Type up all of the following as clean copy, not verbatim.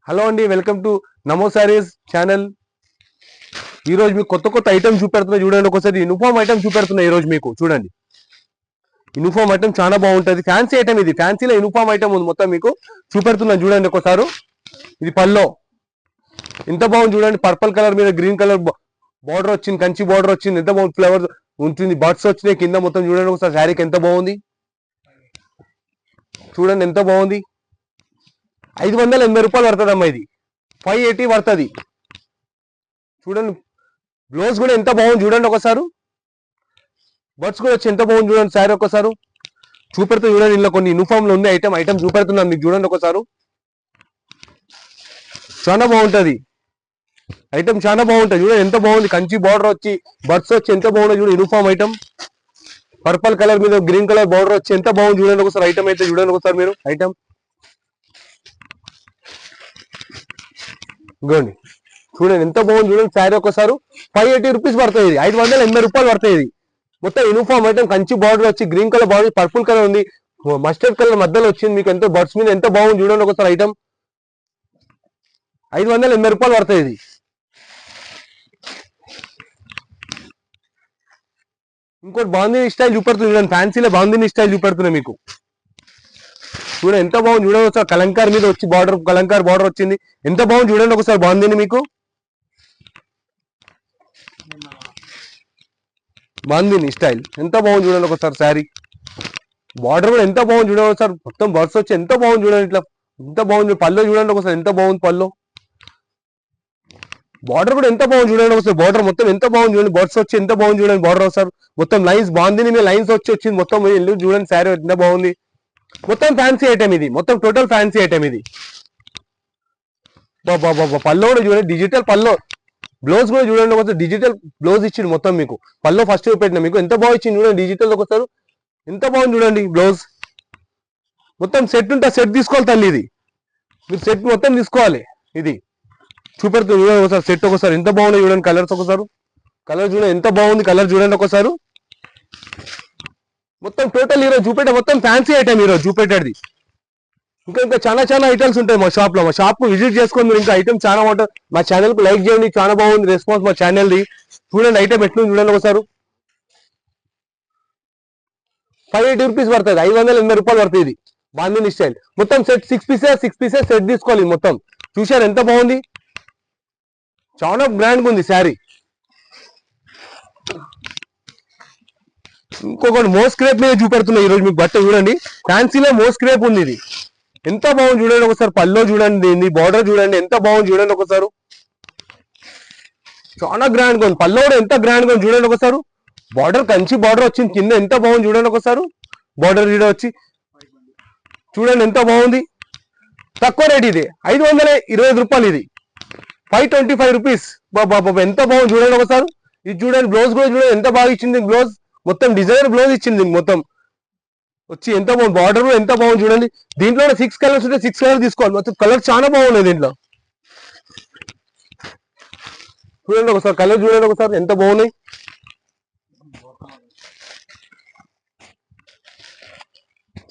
Hello అండి, welcome to Namo saris channel. ఈ రోజు మీకు కొత్త కొత్త ఐటమ్ చూపెడుతున్నా చూడండి. ఒకసారి యూనిఫామ్ ఐటమ్ చూపెడుతున్నా ఈ రోజు మీకు చూడండి. యూనిఫామ్ ఐటమ్ చాలా బాగుంటుంది. ఫ్యాన్సీ ఐటమ్ ఇది. ఫ్యాన్సీలో యూనిఫామ్ ఐటమ్ ఉంది మొత్తం మీకు చూపెడుతున్నాను చూడండి ఒకసారి. ఇది పల్లో ఎంత బాగుంది చూడండి. పర్పుల్ కలర్ మీద గ్రీన్ కలర్ బార్డర్ వచ్చింది, కంచి బార్డర్ వచ్చింది. ఎంత బాగుంది, ఫ్లవర్ ఉంటుంది, బర్డ్స్ వచ్చినాయి కింద మొత్తం చూడండి ఒకసారి. శారీకి ఎంత బాగుంది చూడండి, ఎంత బాగుంది. 580 రూపాయలు పడుతుంది అమ్మా. ఇది 580 పడుతుంది చూడండి. బ్లౌజ్ కూడా ఎంత బాగుంది చూడండి ఒకసారి. బర్డ్స్ కూడా వచ్చి ఎంత బాగుంది చూడండి. శారీ ఒకసారి చూపెడుతూ చూడండి. ఇందులో కొన్ని యూనిఫామ్లు ఉంది ఐటమ్ చూపెడుతున్నాను మీకు చూడండి ఒకసారి. చాలా బాగుంటుంది ఐటమ్, చాలా బాగుంటుంది చూడండి. ఎంత బాగుంది, కంచి బార్డర్ వచ్చి బర్డ్స్ వచ్చి ఎంత బాగుంది చూడండి. యూనిఫామ్ ఐటమ్ పర్పుల్ కలర్ మీద గ్రీన్ కలర్ బార్డర్ వచ్చి ఎంత బాగుంది చూడండి ఒకసారి. ఐటమ్ అయితే చూడండి ఒకసారి మీరు. ఐటమ్ ఇగోండి చూడండి, ఎంత బాగుంది చూడండి. శారీ ఒకసారి 580 రూపీస్ పడుతుంది. 580 రూపాయలు పడుతుంది. ఇది మొత్తం యూనిఫామ్ ఐటమ్, కంచి బార్డర్ వచ్చి green colour border, purple colour ఉంది, మస్టర్డ్ కలర్ మధ్యలో వచ్చింది మీకు. ఎంత బర్డ్స్ మీద ఎంత బాగుంది చూడండి ఒకసారి. ఐటమ్ 580 రూపాయలు పడుతుంది. ఇది ఇంకోటి బాందిని స్టైల్ చూపెడుతుంది చూడండి. ఫ్యాన్సీలో బాందిని స్టైల్ చూపెడుతున్నా మీకు చూడండి. ఎంత బాగుంది చూడండి ఒకసారి. కలంకార్ మీద వచ్చి బార్డర్, కలంకార్ బార్డర్ వచ్చింది. ఎంత బాగుంది చూడండి ఒకసారి. బాందిని మీకు బాందిని స్టైల్ ఎంత బాగుంది చూడండి ఒకసారి. శారీ బార్డర్ కూడా ఎంత బాగుంది చూడండి ఒకసారి. మొత్తం బర్డ్స్ వచ్చి ఎంత బాగుంది చూడండి. ఇట్లా ఎంత బాగుంది. పల్లో చూడండి ఒకసారి, ఎంత బాగుంది పల్లో. బార్డర్ కూడా ఎంత బాగుంది చూడండి ఒకసారి. బార్డర్ మొత్తం ఎంత బాగుంది చూడండి. బర్డ్స్ వచ్చి ఎంత బాగుంది చూడండి. బార్డర్ ఒకసారి మొత్తం లైన్స్, బాందిని మీద లైన్స్ వచ్చి వచ్చింది మొత్తం. చూడండి శారీ ఎంత బాగుంది. మొత్తం ఫ్యాన్సీ ఐటమ్ ఇది. మొత్తం టోటల్ ఫ్యాన్సీ ఐటమ్ ఇది. బాబా పల్లో కూడా చూడండి, డిజిటల్ పల్లో. బ్లౌజ్ కూడా చూడండి ఒకసారి. డిజిటల్ బ్లౌజ్ ఇచ్చింది మొత్తం మీకు. పల్లో ఫస్ట్ పెట్టిన మీకు ఎంత బాగా ఇచ్చింది చూడండి. డిజిటల్ ఒకసారి ఎంత బాగుంది చూడండి. బ్లౌజ్ మొత్తం సెట్ ఉంటే సెట్ తీసుకోవాలి తల్లి. ఇది మీరు సెట్ మొత్తం తీసుకోవాలి. ఇది చూపెడుతుంది చూడండి ఒకసారి. సెట్ ఒకసారి ఎంత బాగుంది చూడండి. కలర్స్ ఒకసారి. కలర్ చూడండి ఎంత బాగుంది. కలర్ చూడండి ఒకసారి. మొత్తం టోటల్ ఈరోజు చూపెట్టే మొత్తం ఫ్యాన్సీ ఐటమ్ ఈరోజు చూపెట్టేది. ఇంకా చాలా చాలా ఐటమ్స్ ఉంటాయి మా షాప్ లో. మా షాప్ కు విజిట్ చేసుకొని మీరు ఇంకా ఐటమ్ చాలా బాగుంటుంది. మా ఛానల్ కు లైక్ చేయండి. చాలా బాగుంది రెస్పాన్స్ మా ఛానల్ ది. చూడండి ఐటమ్ ఎట్లుంది చూడండి ఒకసారి. 580 రూపీస్ పడుతుంది. 580 రూపాయలు పడుతుంది. ఇది బాందిని స్టైల్ మొత్తం సెట్. 6 పీసెస్ సెట్ తీసుకోవాలి మొత్తం. చూశారు ఎంత బాగుంది. చాలా బ్రాండ్ గా ఉంది శారీ. ఇంకొకటి మోస్ క్రేప్ మీద చూపెడుతున్నా ఈ రోజు మీకు బట్ట చూడండి. ఫ్యాన్సీలో మోస్ క్రేప్ ఉంది. ఇది ఎంత బాగుంది చూడండి ఒకసారి. పల్లో చూడండి, దీన్ని బార్డర్ చూడండి ఎంత బాగుంది చూడండి ఒకసారి. చాలా గ్రాండ్ గా ఉంది. పల్లో కూడా ఎంత గ్రాండ్ గా ఉంది చూడండి ఒకసారి. బార్డర్ కంచి బార్డర్ వచ్చింది కింద. ఎంత బాగుంది చూడండి ఒకసారి. బార్డర్ కూడా వచ్చి చూడండి ఎంత బాగుంది. తక్కువ రేట్ ఇది. 525 రూపాయలు. ఇది 525 రూపీస్. బాబా ఎంత బాగుంది చూడండి ఒకసారి. ఇది చూడండి. బ్లౌజ్ కూడా చూడండి ఎంత బాగా ఇచ్చింది. బ్లౌజ్ మొత్తం డిజైనర్ బ్లౌజ్ ఇచ్చింది మొత్తం వచ్చి ఎంత బాగుంది. బార్డర్ కూడా ఎంత బాగుంది చూడండి. దీంట్లో 6 కలర్స్ ఉంటే 6 కలర్ తీసుకోవాలి. మొత్తం కలర్ చాలా బాగున్నాయి దీంట్లో. చూడండి ఒకసారి. కలర్ చూడండి ఒకసారి ఎంత బాగున్నాయి.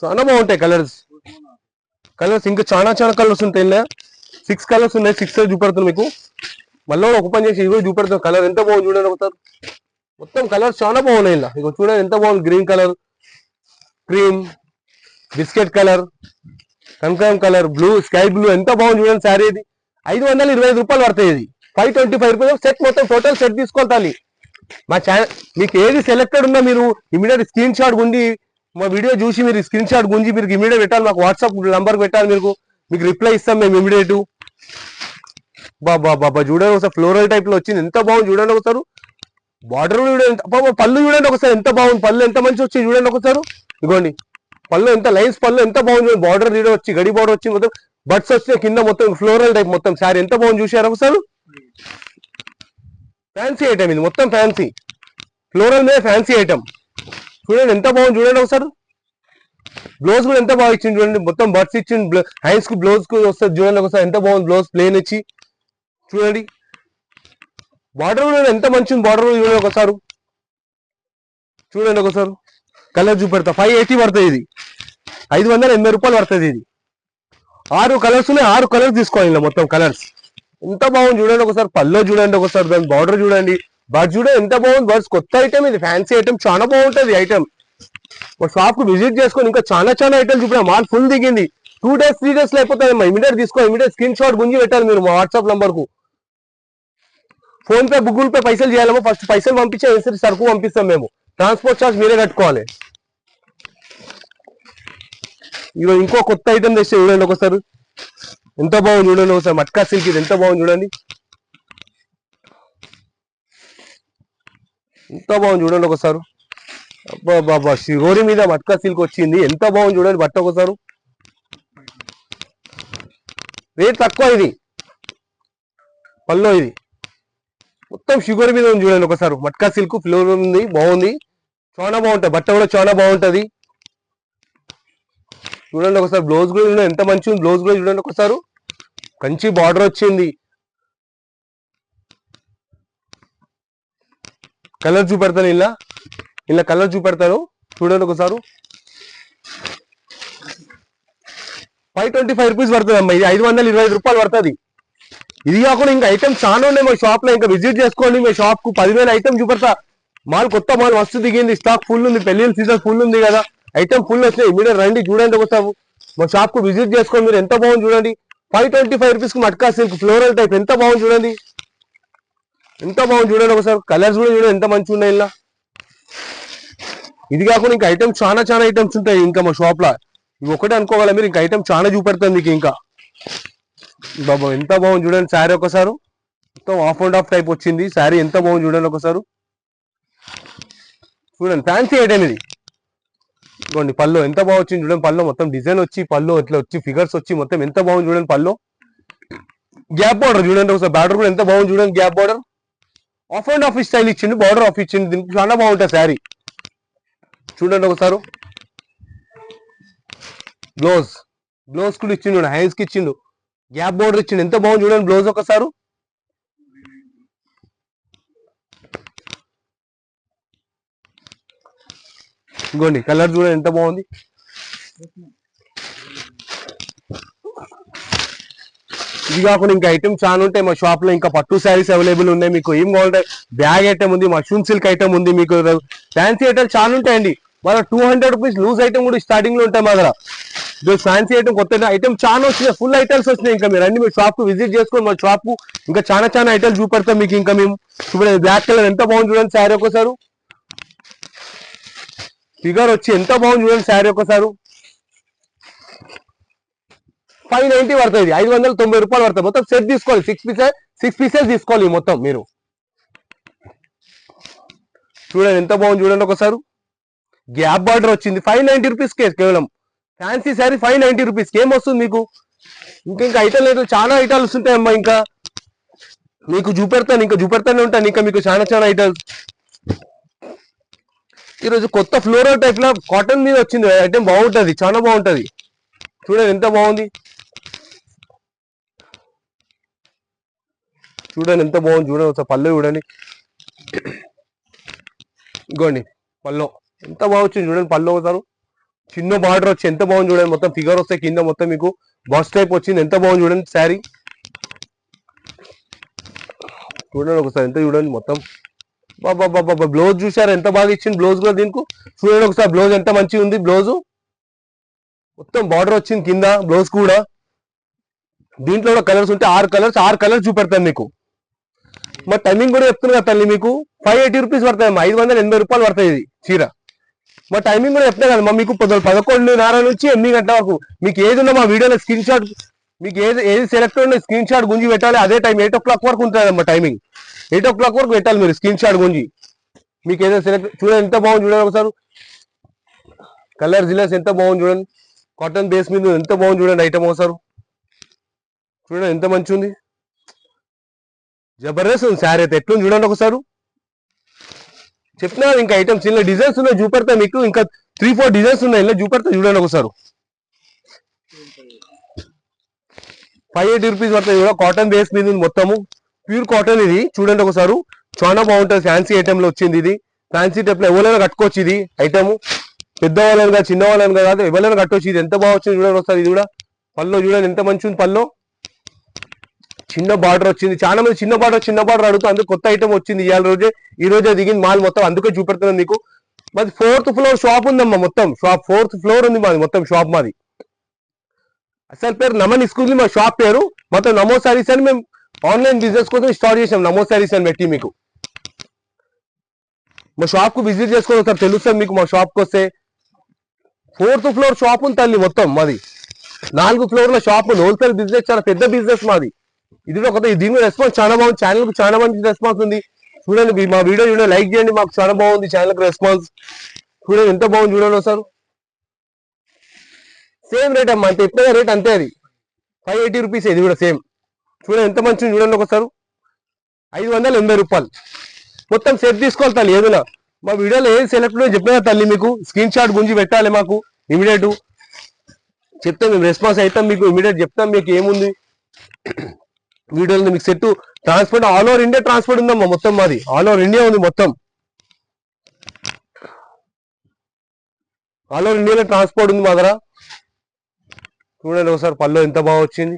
చాలా బాగుంటాయి కలర్స్. ఇంకా చాలా చాలా కలర్స్ ఉంటాయి. ఇలా 6 కలర్స్ ఉన్నాయి. 6 చూపెడుతున్నాను మీకు. మళ్ళీ ఓపెన్ చేసి ఇవి చూపెడుతున్నాను. కలర్ ఎంత బాగుంది చూడండి ఒకసారి. మొత్తం కలర్స్ చాలా బాగున్నాయి. ఇలా ఇక చూడండి ఎంత బాగుంది. Green colour, cream, biscuit colour, కనకాం కలర్, బ్లూ, స్కై బ్లూ ఎంత బాగుంది చూడండి. శారీ ఇది 525 రూపాయలు పడుతుంది. ఇది 525 రూపాయలు సెట్. మొత్తం టోటల్ సెట్ తీసుకోవాలి. మా ఛానల్ మీకు ఏది సెలెక్టెడ్ ఉన్నా మీరు ఇమీడియట్ స్క్రీన్ షాట్ గుండి మా వీడియో చూసి మీరు స్క్రీన్ షాట్ గుంజి మీరు ఇమీడియట్ పెట్టాలి. మాకు వాట్సాప్ నంబర్ పెట్టాలి. మీకు రిప్లై ఇస్తాం మేము ఇమీడియట్. బాబా చూడండి ఒకసారి. ఫ్లోరల్ టైప్ లో వచ్చింది ఎంత బాగుంది చూడండి ఒకసారి. బార్డర్ చూడండి. పళ్ళు చూడండి ఒకసారి ఎంత బాగుంది. పళ్ళు ఎంత మంచి వచ్చింది చూడండి ఒకసారి. ఇగోండి పళ్ళు ఎంత లైన్స్. పళ్ళు ఎంత బాగుంది. బార్డర్ రీడర్ వచ్చి గడి బార్డర్ వచ్చి మొత్తం బట్స్ వచ్చినాయి కింద. మొత్తం ఫ్లోరల్ టైప్ మొత్తం శారీ ఎంత బాగుంది చూసారు ఒకసారి. ఫ్యాన్సీ ఐటమ్ ఇది. మొత్తం ఫ్యాన్సీ ఫ్లోరల్ మీద ఫ్యాన్సీ ఐటమ్ చూడండి ఎంత బాగుంది చూడండి ఒకసారి. బ్లౌజ్ కూడా ఎంత బాగా ఇచ్చింది చూడండి. మొత్తం బట్స్ ఇచ్చింది. హ్యాండ్స్ కు బ్లౌజ్ కు వస్తుంది చూడండి ఒకసారి. ఎంత బాగుంది. బ్లౌజ్ ప్లేన్ ఇచ్చి చూడండి. బార్డర్ కూడా ఎంత మంచిది. బార్డర్ చూడండి ఒకసారి. చూడండి ఒకసారి. కలర్ చూపెడతా. 580 పడుతుంది. ఇది 580 రూపాయలు పడుతుంది. ఇది 6 కలర్స్ ఉన్నాయి, 6 కలర్స్ తీసుకోవాలి ఇలా మొత్తం కలర్స్. ఎంత బాగుంది చూడండి ఒకసారి, పల్లో చూడండి ఒకసారి, దాని బార్డర్ చూడండి, బర్డ్స్ చూడండి ఎంత బాగుంది. బర్డ్స్ కొత్త ఐటమ్, ఇది ఫ్యాన్సీ ఐటమ్, చాలా బాగుంటది ఐటమ్. షాప్ కు విజిట్ చేసుకొని ఇంకా చాలా చాలా ఐటమ్ చూపినా. మాల్ ఫుల్ దిగింది. 2 days 3 days లో అయిపోతుంది. ఇమీడియట్ తీసుకో, ఇమీడియట్ స్క్రీన్ షాట్ గుంజి పెట్టాలి మీరు మా వాట్సాప్ నంబర్ కు. ఫోన్ పే గూగుల్ పే పైసలు చేయాలేమో, ఫస్ట్ పైసలు పంపించే సరుకు పంపిస్తాం మేము. ట్రాన్స్పోర్ట్ చార్జ్ మీరే కట్టుకోవాలి. ఈరోజు ఇంకో కొత్త ఐటమ్ తెస్తే చూడండి ఒకసారి, ఎంత బాగుంది చూడండి ఒకసారి. మట్కా సిల్క్, ఇది ఎంత బాగుంది చూడండి, ఎంత బాగుంది చూడండి ఒకసారి. అబ్బా బాబా, షిగోరి మీద మట్కా సిల్క్ వచ్చింది, ఎంత బాగుంది చూడండి బట్ట ఒకసారి. రేట్ తక్కువ, ఇది పల్లో, ఇది మొత్తం షుగర్ మీద ఉంది చూడండి ఒకసారి. మట్కా సిల్క్ ఫ్లోర్ ఉంది, బాగుంది, చాలా బాగుంటది బట్ట కూడా చాలా బాగుంటది. చూడండి ఒకసారి. బ్లౌజ్ కూడా చూడండి ఎంత మంచిగా ఉంది. బ్లౌజ్ కూడా చూడండి ఒకసారి, కంచి బార్డర్ వచ్చింది. కలర్ చూపెడతాను, ఇలా కలర్ చూపెడతాను చూడండి ఒకసారి. 525 రూపీస్ పడుతుంది అమ్మా, ఇది 525 రూపాయలు పడుతుంది. ఇది కాకుండా ఇంకా ఐటమ్స్ చాలా ఉన్నాయి మా షాప్ లో, ఇంకా విజిట్ చేసుకోండి మీ షాప్ కు. 10,000 ఐటమ్ చూపెడతా. మాల్ కొత్త మాల్ మస్తు దిగింది, స్టాక్ ఫుల్ ఉంది, పెళ్లిళ్ళ సీజన్ ఫుల్ ఉంది కదా, ఐటమ్ ఫుల్ వచ్చినాయి. ఇమీడియట్ రండి చూడండి ఒకసారి, మా షాప్ కు విజిట్ చేసుకోండి మీరు. ఎంత బాగుంది చూడండి, 525 రూపీస్ కు మట్కా సిల్క్ ఫ్లోరల్ టైప్, ఎంత బాగుంది చూడండి, ఎంత బాగుంది చూడండి ఒకసారి. కలర్స్ కూడా చూడండి ఎంత మంచిగా ఉన్నాయి ఇలా. ఇది కాకుండా ఇంకా ఐటమ్స్ చాలా చాలా ఐటమ్స్ ఉంటాయి ఇంకా మా షాప్ లో. ఇవి ఒకటే అనుకోవాలి మీరు, ఇంకా ఐటమ్ చాలా చూపెడతాను మీకు ఇంకా. బాబా ఎంత బాగుంది చూడండి శారీ ఒకసారి, మొత్తం ఆఫ్ అండ్ ఆఫ్ టైప్ వచ్చింది శారీ, ఎంత బాగుంది చూడండి ఒకసారి. చూడండి ఫ్యాన్సీ ఐటమ్ ఇది. చూడండి పల్లో ఎంత బాగా వచ్చింది చూడండి, పల్లో మొత్తం డిజైన్ వచ్చి, పల్లో ఇట్లా వచ్చి ఫిగర్స్ వచ్చి, మొత్తం ఎంత బాగుంది చూడండి. పల్లో గ్యాప్ బార్డర్ చూడండి ఒకసారి, బార్డర్ కూడా ఎంత బాగుంది చూడండి. Gap border of and of style ఇచ్చిండు, బార్డర్ ఆఫ్ ఇచ్చింది, దీనికి చాలా బాగుంటుంది శారీ. చూడండి ఒకసారి. బ్లౌజ్ కూడా ఇచ్చిండు, హ్యాండ్స్ కి ఇచ్చిండు, గ్యాప్ బోర్డర్ ఇచ్చిండు, ఎంత బాగుంది చూడండి బ్లౌజ్ ఒకసారి. ఇంకోండి కలర్ చూడండి ఎంత బాగుంది. ఇది కాకుండా ఇంకా ఐటమ్ చాలా ఉంటాయి మా షాప్ లో. ఇంకా పట్టు శారీస్ అవైలబుల్ ఉన్నాయి, మీకు ఏం కావాలంటే బ్యాగ్ ఐటమ్ ఉంది, మష్రూమ్ సిల్క్ ఐటమ్ ఉంది, మీకు ఫ్యాన్సీ ఐటమ్ చాలా ఉంటాయండి. మన 200 రూపీస్ లూజ్ ఐటమ్ కూడా స్టార్టింగ్ లో ఉంటాయి మా దగ్గర. ఫ్యాన్సీ ఐటమ్ కొత్త ఐటమ్ చాలా వచ్చినాయి, ఫుల్ ఐటమ్స్ వచ్చినాయి. ఇంకా మీరు అన్ని మీ షాప్ కు విజిట్ చేసుకొని మా షాప్ కు ఇంకా చాలా చాలా ఐటమ్స్ చూపెడతాం మీకు. ఇంకా మేము చూడండి బ్లాక్ కలర్ ఎంత బాగుంది చూడండి శారీ ఒకసారి. ఫిగర్ వచ్చి ఎంత బాగుంది చూడండి శారీ ఒకసారి. 590 పడుతుంది, 590 రూపాయలు పడుతుంది. మొత్తం సెట్ తీసుకోవాలి, 6 పీసెస్ తీసుకోవాలి మొత్తం మీరు. చూడండి ఎంత బాగుంది చూడండి ఒకసారి. గ్యాప్ బార్డర్ వచ్చింది, 590 రూపీస్ కేవలం. ఫ్యాన్సీ శారీ 590 రూపీస్ ఏమొస్తుంది మీకు. ఇంకా ఐటమ్ చాలా ఐటమ్స్ ఉంటాయమ్మా, ఇంకా మీకు చూపెడతానే ఉంటాను ఇంకా మీకు చాలా చాలా ఐటమ్స్. ఈరోజు కొత్త ఫ్లోరల్ టైప్ లో కాటన్ మీద వచ్చింది ఐటమ్, బాగుంటది, చాలా బాగుంటది. చూడండి ఎంత బాగుంది, చూడండి ఎంత బాగుంది చూడండి ఒకసారి. పళ్ళు చూడండి, ఇగోండి పళ్ళు ఎంత బాగుంది చూడండి. పళ్ళు ఒకసారి చిన్న బార్డర్ వచ్చి ఎంత బాగుంది చూడండి, మొత్తం ఫిగర్ వస్తే కింద మొత్తం మీకు బాక్స్ టైప్ వచ్చింది, ఎంత బాగుంది చూడండి శారీ. చూడండి ఒకసారి ఎంత చూడండి మొత్తం. బాబా బ్లౌజ్ చూసారు ఎంత బాగా ఇచ్చింది బ్లౌజ్ కూడా దీనికి. చూడండి ఒకసారి బ్లౌజ్ ఎంత మంచిగా ఉంది. బ్లౌజ్ మొత్తం బార్డర్ వచ్చింది కింద బ్లౌజ్ కూడా. దీంట్లో కూడా కలర్స్ ఉంటే 6 కలర్స్ చూపెడతాను మీకు. మా టైమింగ్ కూడా చెప్తున్నా తల్లి, మీకు 580 రూపీస్ పడతాయి, 580 రూపాయలు పడతాయి ఇది చీర. మా టైమింగ్ కూడా చెప్తే కదా మీకు 11:30 నుంచి 8 గంటల వరకు. మీకు ఏది ఉన్నా మా వీడియోలో స్క్రీన్ షాట్, మీకు ఏది సెలెక్ట్ ఉన్న స్క్రీన్ షాట్ గుంజి పెట్టాలి. అదే టైం 8 o'clock వరకు ఉంటుంది అమ్మా టైమింగ్. 8 o'clock వరకు పెట్టాలి మీరు స్క్రీన్ షాట్ గుంజి. మీకు ఏదైనా సెలెక్ట్ చూడండి ఎంత బాగుంది చూడండి ఒకసారి. కలర్ జిలర్స్ ఎంత బాగుంది చూడండి, కాటన్ బేస్ మీద ఎంత బాగుంది చూడండి ఐటమ్ ఒకసారి. చూడండి ఎంత మంచి ఉంది, జబర్దస్త్ ఉంది శారీ అయితే. ఎట్లుంది చూడండి ఒకసారి. చెప్పినా ఇంకా ఐటమ్స్ ఇలా డిజైన్స్ ఉన్నాయి చూపెడతా మీకు. ఇంకా 3-4 డిజైన్స్ ఉన్నాయి ఇలా చూపెడతా చూడండి ఒకసారి. 580 రూపీస్ పడుతుంది కూడా. కాటన్ బేస్ మీద ఉంది మొత్తము, ప్యూర్ కాటన్ ఇది. చూడండి ఒకసారి చాలా బాగుంటుంది. ఫ్యాన్సీ ఐటమ్ లో వచ్చింది ఇది. ఫ్యాన్సీ టైప్ లో ఎవరైనా కట్టుకోవచ్చు ఇది ఐటమ్. పెద్దవాళ్ళని కాదు, చిన్న వాళ్ళని కాదు, ఎవరైనా కట్టవచ్చు. ఇది ఎంత బాగా వచ్చింది చూడండి ఒకసారి. ఇది కూడా పల్లో చూడండి ఎంత మంచి ఉంది పల్లో. చిన్న బార్డర్ వచ్చింది. చాలా మంది చిన్న బార్డర్ అడుగుతూ అందుకు కొత్త ఐటమ్ వచ్చింది ఈ రోజే దిగింది మాల్ మొత్తం, అందుకే చూపెడుతున్నాను మీకు. మాది 4th ఫ్లోర్ షాప్ ఉందమ్మా, మొత్తం షాప్ 4th ఫ్లోర్ ఉంది మాది మొత్తం షాప్ మాది. అసలు పేరు నమన్ స్కూల్ మా షాప్ పేరు. మొత్తం నమో సారీస్ అని మేము ఆన్లైన్ బిజినెస్ కోసం స్టార్ట్ చేసాం, నమో సారీస్ అని పెట్టి. మీకు మా షాప్ కు విజిట్ చేసుకోవాలి సార్, తెలుస్తుంది మీకు. మా షాప్ కు వస్తే 4th ఫ్లోర్ షాప్ ఉంది తల్లి మొత్తం మాది. 4 ఫ్లోర్ల షాప్ ఉంది. హోల్సేల్ బిజినెస్, చాలా పెద్ద బిజినెస్ మాది. ఇది కూడా కొత్త. దీని రెస్పాన్స్ చాలా బాగుంది, ఛానల్ కు చాలా మంచి రెస్పాన్స్ ఉంది. చూడండి మా వీడియో చూడండి, లైక్ చేయండి, మాకు చాలా బాగుంది ఛానల్ కు రెస్పాన్స్. చూడండి ఎంత బాగుంది చూడండి సార్. సేమ్ రేట్ అమ్మా, అంతే ఎప్పుడైనా రేట్ అంతే. అది 580 రూపీస్, ఇది కూడా సేమ్. చూడండి ఎంత మంచిది చూడండి ఒకసారి. 580 రూపాయలు మొత్తం సెట్ తీసుకోవాలి తల్లి. ఏదైనా మా వీడియోలో ఏది సెలెక్ట్ చెప్పినా తల్లి మీకు స్క్రీన్ షాట్ గుంజి పెట్టాలి మాకు. ఇమీడియట్ చెప్తాం మేము, రెస్పాన్స్ అవుతాం మీకు. ఇమీడియట్ చెప్తాం మీకు ఏముంది వీడియోలో. మీకు set transport all over India transport ఉందమ్మా మొత్తం మాది. ఆల్ ఓవర్ ఇండియా ఉంది మొత్తం. ఆల్ ఓవర్ ఇండియాలో ట్రాన్స్పోర్ట్ ఉంది మా దగ్గర. చూడండి ఒకసారి పల్లో ఎంత బాగా వచ్చింది.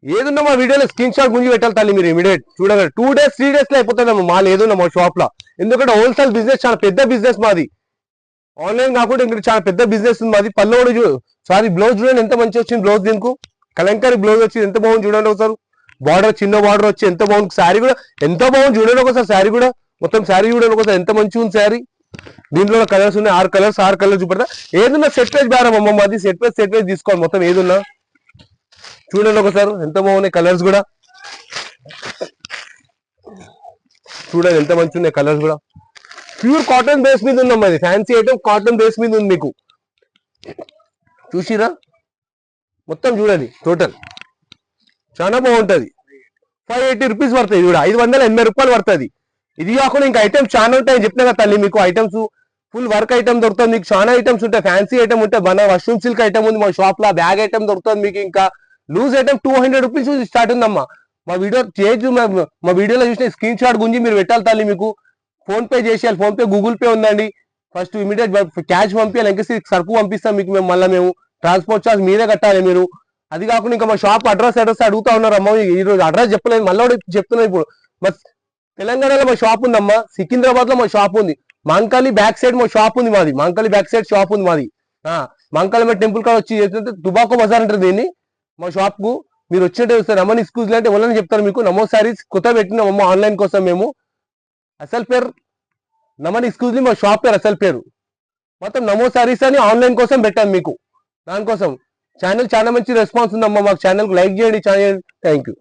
ఏదున్నా మా వీడియోలో స్క్రీన్ షాట్ గుంజి పెట్టాలి తల్లి మీరు ఇమీడియట్. చూడండి 2 days 3 days లో అయిపోతుందమ్మా మాల్ ఏదున్నా మా షాప్ లో. ఎందుకంటే హోల్సేల్ బిజినెస్ చాలా పెద్ద బిజినెస్ మాది. ఆన్లైన్ కాకుండా ఇంకా చాలా పెద్ద బిజినెస్ ఉంది మాది. పల్లో సారీ బ్లౌజ్ చూడండి ఎంత మంచి వచ్చింది బ్లౌజ్. దీనికి కలంకారీ బ్లౌజ్ వచ్చింది, ఎంత బాగుంది చూడండి ఒకసారి. బార్డర్ చిన్న బార్డర్ వచ్చి ఎంత బాగుంది. శారీ కూడా ఎంత బాగుంది చూడండి ఒకసారి. శారీ కూడా మొత్తం శారీ చూడండి ఒకసారి ఎంత మంచిగా ఉంది శారీ. దీంట్లో కలర్స్ ఉన్నాయి, 6 కలర్స్ చూపెడతా. ఏదున్నా సెట్ వైజ్ బేరం అమ్మ మాది. సెట్ వైజ్ తీసుకోవాలి మొత్తం ఏదున్నా. చూడండి ఒకసారి ఎంత బాగున్నాయి కలర్స్ కూడా. చూడండి ఎంత మంచి ఉన్నాయి కలర్స్ కూడా. ప్యూర్ కాటన్ బేస్ మీద ఉందమ్మా ఇది. ఫ్యాన్సీ ఐటమ్ కాటన్ బేస్ మీద ఉంది మీకు. చూసిరా మొత్తం చూడండి టోటల్ చాలా బాగుంటది. 580 రూపీస్ పడుతుంది. ఇది కూడా 580 రూపాయలు పడుతుంది. ఇది కాకుండా ఇంకా ఐటమ్స్ చాలా ఉంటాయని చెప్పినా కదా తల్లి మీకు. ఐటమ్స్ ఫుల్ వర్క్ ఐటమ్ దొరుకుతుంది మీకు. చాలా ఐటమ్స్ ఉంటాయి, ఫ్యాన్సీ ఐటమ్ ఉంటాయి. మన మష్రూమ్ సిల్క్ ఐటమ్ ఉంది మా షాప్ లో. బ్యాగ్ ఐటమ్ దొరుకుతుంది మీకు. ఇంకా లూజ్ ఐటమ్ 200 రూపీస్ స్టార్ట్ ఉందమ్మా. మా వీడియోలో చూసిన స్క్రీన్ షాట్ గుంజి మీరు పెట్టాలి తల్లి మీకు. ఫోన్ పే చేసేయాలి. ఫోన్ పే గూగుల్ పే ఉందండి. ఫస్ట్ ఇమీడియట్ క్యాష్ పంపించాలి, ఇంకా సరుకు పంపిస్తాం మీకు మేము. మళ్ళీ మేము ట్రాన్స్పోర్ట్ చార్జ్ మీరే కట్టాలి మీరు. అది కాకుండా ఇంకా మా షాప్ అడ్రస్ అడుగుతా ఉన్నారు అమ్మ. ఈ రోజు అడ్రస్ చెప్పలేదు, మళ్ళీ చెప్తున్నాను ఇప్పుడు. తెలంగాణలో మా షాప్ ఉందమ్మా. సికింద్రాబాద్ లో మా షాప్ ఉంది. మంకాలి బ్యాక్ సైడ్ మా షాప్ ఉంది మాది. మంకాలి బ్యాక్ సైడ్ షాప్ ఉంది మాది. మంకాలి టెంపుల్ కాడ వచ్చి టుబాకో బజార్ అంటారు దీన్ని. మా షాప్ కు మీరు వచ్చేటే వస్తారు. నమన్ స్కూల్స్ అంటే ఎవరైనా చెప్తారు మీకు. నమో సారీస్ కొత్త పెట్టినామమ్మ ఆన్లైన్ కోసం మేము. అసలు పేరు నమన్ స్కూల్స్ మా షాప్ పేరు అసలు పేరు. మొత్తం నమో సారీస్ అని ఆన్లైన్ కోసం పెట్టాను మీకు. దానికోసం ఛానల్ చాలా మంచి రెస్పాన్స్ ఉందమ్మా. మాకు ఛానల్ కు లైక్ చేయండి. Thank you.